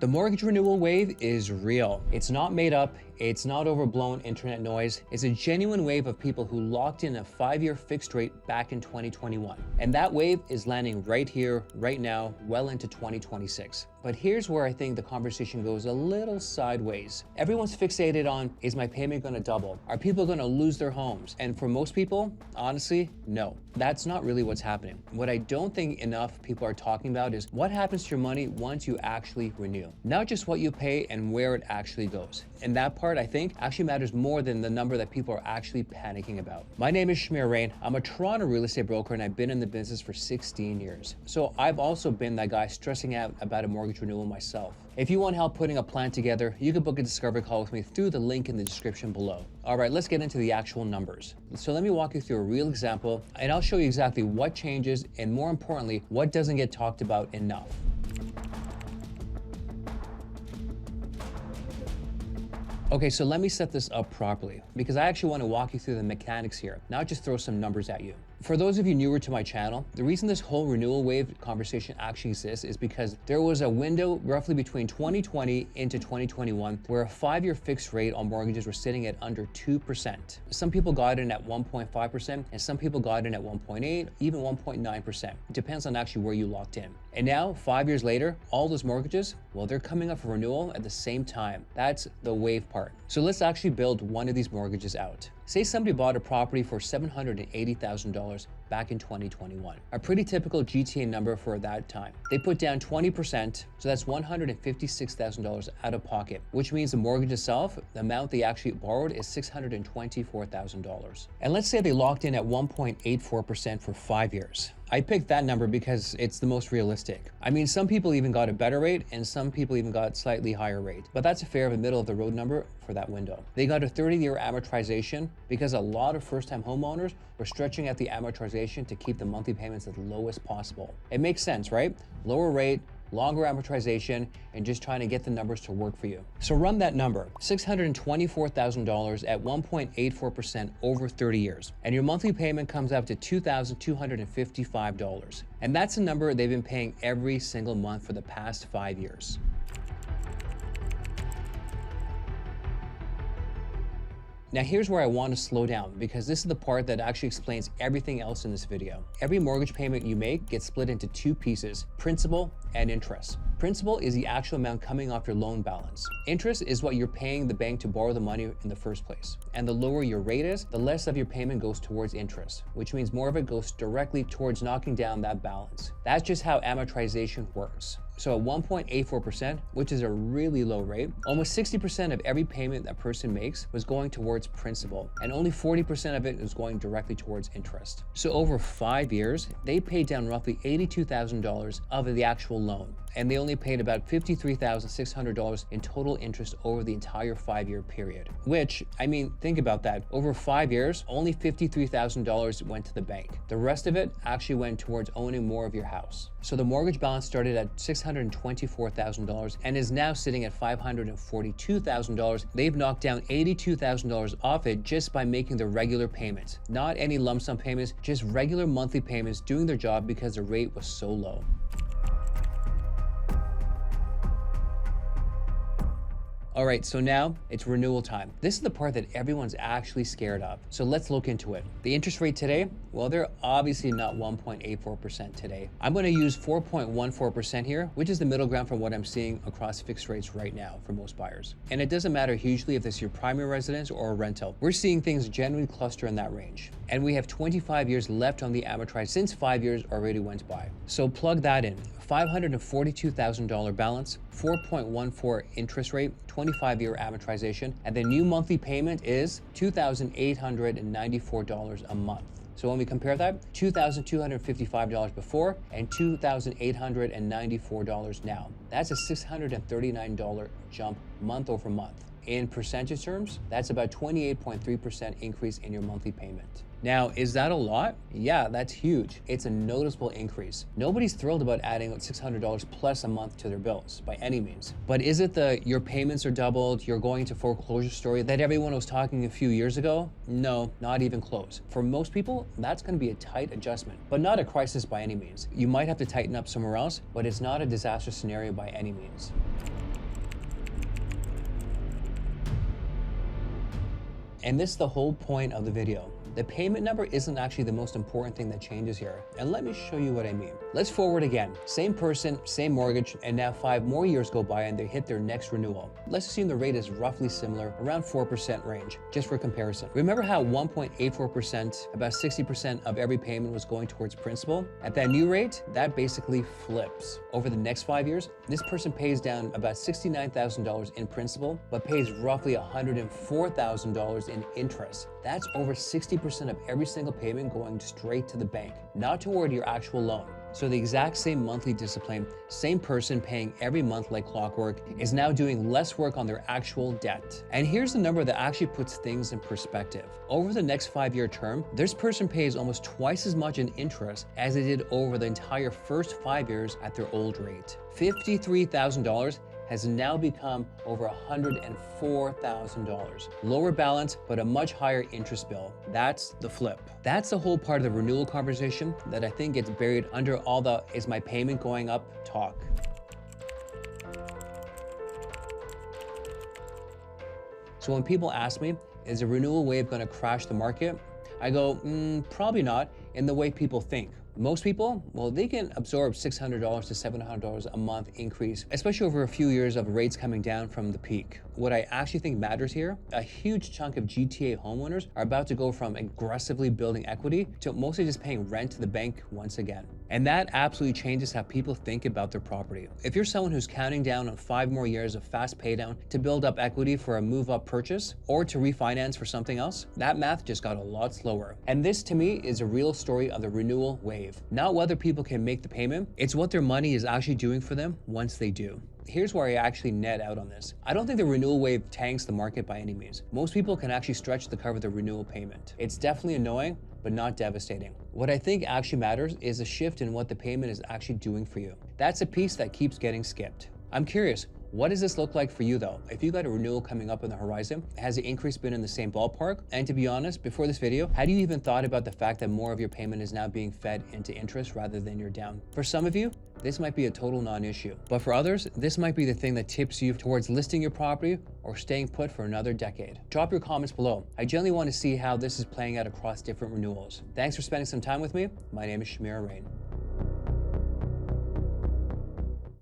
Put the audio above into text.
The mortgage renewal wave is real. It's not made up. It's not overblown internet noise. It's a genuine wave of people who locked in a 5-year fixed rate back in 2021. And that wave is landing right here, right now, well into 2026. But here's where I think the conversation goes a little sideways. Everyone's fixated on, is my payment gonna double? Are people gonna lose their homes? And for most people, honestly, no. That's not really what's happening. What I don't think enough people are talking about is what happens to your money once you actually renew. Not just what you pay and where it actually goes. And that part, I think, actually matters more than the number that people are actually panicking about. My name is Shameer Arain. I'm a Toronto real estate broker and I've been in the business for 16 years. So I've also been that guy stressing out about a mortgage renewal myself. If you want help putting a plan together, you can book a discovery call with me through the link in the description below. All right, let's get into the actual numbers. So let me walk you through a real example and I'll show you exactly what changes and more importantly, what doesn't get talked about enough. Okay, so let me set this up properly because I actually want to walk you through the mechanics here, not just throw some numbers at you. For those of you newer to my channel, the reason this whole renewal wave conversation actually exists is because there was a window roughly between 2020 into 2021 where a 5-year fixed rate on mortgages were sitting at under 2%. Some people got in at 1.5% and some people got in at 1.8, even 1.9%. It depends on actually where you locked in. And now, 5 years later, all those mortgages, well, they're coming up for renewal at the same time. That's the wave part. So let's actually build one of these mortgages out. Say somebody bought a property for $780,000 back in 2021, a pretty typical GTA number for that time. They put down 20%, so that's $156,000 out of pocket, which means the mortgage itself, the amount they actually borrowed is $624,000. And let's say they locked in at 1.84% for 5 years. I picked that number because it's the most realistic. I mean, some people even got a better rate and some people even got slightly higher rate, but that's a fair of a middle of the road number for that window. They got a 30-year amortization because a lot of first-time homeowners were stretching out the amortization to keep the monthly payments as low as possible. It makes sense, right? Lower rate, longer amortization, and just trying to get the numbers to work for you. So run that number, $624,000 at 1.84% over 30 years. And your monthly payment comes out to $2,255. And that's a number they've been paying every single month for the past 5 years. Now here's where I want to slow down because this is the part that actually explains everything else in this video. Every mortgage payment you make gets split into two pieces, principal and interest. Principal is the actual amount coming off your loan balance. Interest is what you're paying the bank to borrow the money in the first place. And the lower your rate is, the less of your payment goes towards interest, which means more of it goes directly towards knocking down that balance. That's just how amortization works. So at 1.84%, which is a really low rate, almost 60% of every payment a person makes was going towards principal, and only 40% of it is going directly towards interest. So over 5 years, they paid down roughly $82,000 of the actual loan, and they only paid about $53,600 in total interest over the entire 5-year period. Which, I mean, think about that. Over 5 years, only $53,000 went to the bank. The rest of it actually went towards owning more of your house. So the mortgage balance started at $624,000 and is now sitting at $542,000. They've knocked down $82,000 off it just by making the regular payments. Not any lump sum payments, just regular monthly payments doing their job because the rate was so low. All right, so now it's renewal time. This is the part that everyone's actually scared of. So let's look into it. The interest rate today, well, they're obviously not 1.84% today. I'm gonna use 4.14% here, which is the middle ground from what I'm seeing across fixed rates right now for most buyers. And it doesn't matter hugely if this is your primary residence or a rental. We're seeing things generally cluster in that range. And we have 25 years left on the amortized since 5 years already went by. So plug that in. $542,000 balance, 4.14 interest rate, 25-year amortization, and the new monthly payment is $2,894 a month. So when we compare that, $2,255 before and $2,894 now. That's a $639 jump month over month. In percentage terms, that's about 28.3% increase in your monthly payment. Now, is that a lot? Yeah, that's huge. It's a noticeable increase. Nobody's thrilled about adding $600 plus a month to their bills by any means. But is it the your payments are doubled, you're going to foreclosure story that everyone was talking a few years ago? No, not even close. For most people, that's going to be a tight adjustment, but not a crisis by any means. You might have to tighten up somewhere else, but it's not a disaster scenario by any means. And this is the whole point of the video. The payment number isn't actually the most important thing that changes here. And let me show you what I mean. Let's forward again. Same person, same mortgage, and now 5 more years go by and they hit their next renewal. Let's assume the rate is roughly similar, around 4% range, just for comparison. Remember how 1.84%, about 60% of every payment was going towards principal? At that new rate, that basically flips. Over the next 5 years, this person pays down about $69,000 in principal, but pays roughly $104,000 in interest. That's over 60% of every single payment going straight to the bank, not toward your actual loan. So the exact same monthly discipline, same person paying every month like clockwork, is now doing less work on their actual debt. And here's the number that actually puts things in perspective. Over the next 5-year term, this person pays almost twice as much in interest as they did over the entire first 5 years at their old rate. $53,000 has now become over $104,000. Lower balance, but a much higher interest bill. That's the flip. That's the whole part of the renewal conversation that I think gets buried under all the "is my payment going up" talk. So when people ask me, is a renewal wave going to crash the market? I go, probably not in the way people think. Most people, well, they can absorb $600 to $700 a month increase, especially over a few years of rates coming down from the peak. What I actually think matters here, a huge chunk of GTA homeowners are about to go from aggressively building equity to mostly just paying rent to the bank once again. And that absolutely changes how people think about their property. If you're someone who's counting down on 5 more years of fast paydown to build up equity for a move-up purchase or to refinance for something else, that math just got a lot slower. And this to me is a real story of the renewal wave. Not whether people can make the payment, it's what their money is actually doing for them once they do. Here's where I actually net out on this. I don't think the renewal wave tanks the market by any means. Most people can actually stretch to cover the renewal payment. It's definitely annoying, but not devastating. What I think actually matters is a shift in what the payment is actually doing for you. That's a piece that keeps getting skipped. I'm curious, what does this look like for you though? If you got a renewal coming up on the horizon, has the increase been in the same ballpark? And to be honest, before this video, had you even thought about the fact that more of your payment is now being fed into interest rather than your down? For some of you, this might be a total non-issue. But for others, this might be the thing that tips you towards listing your property or staying put for another decade. Drop your comments below. I genuinely want to see how this is playing out across different renewals. Thanks for spending some time with me. My name is Shameer Arain.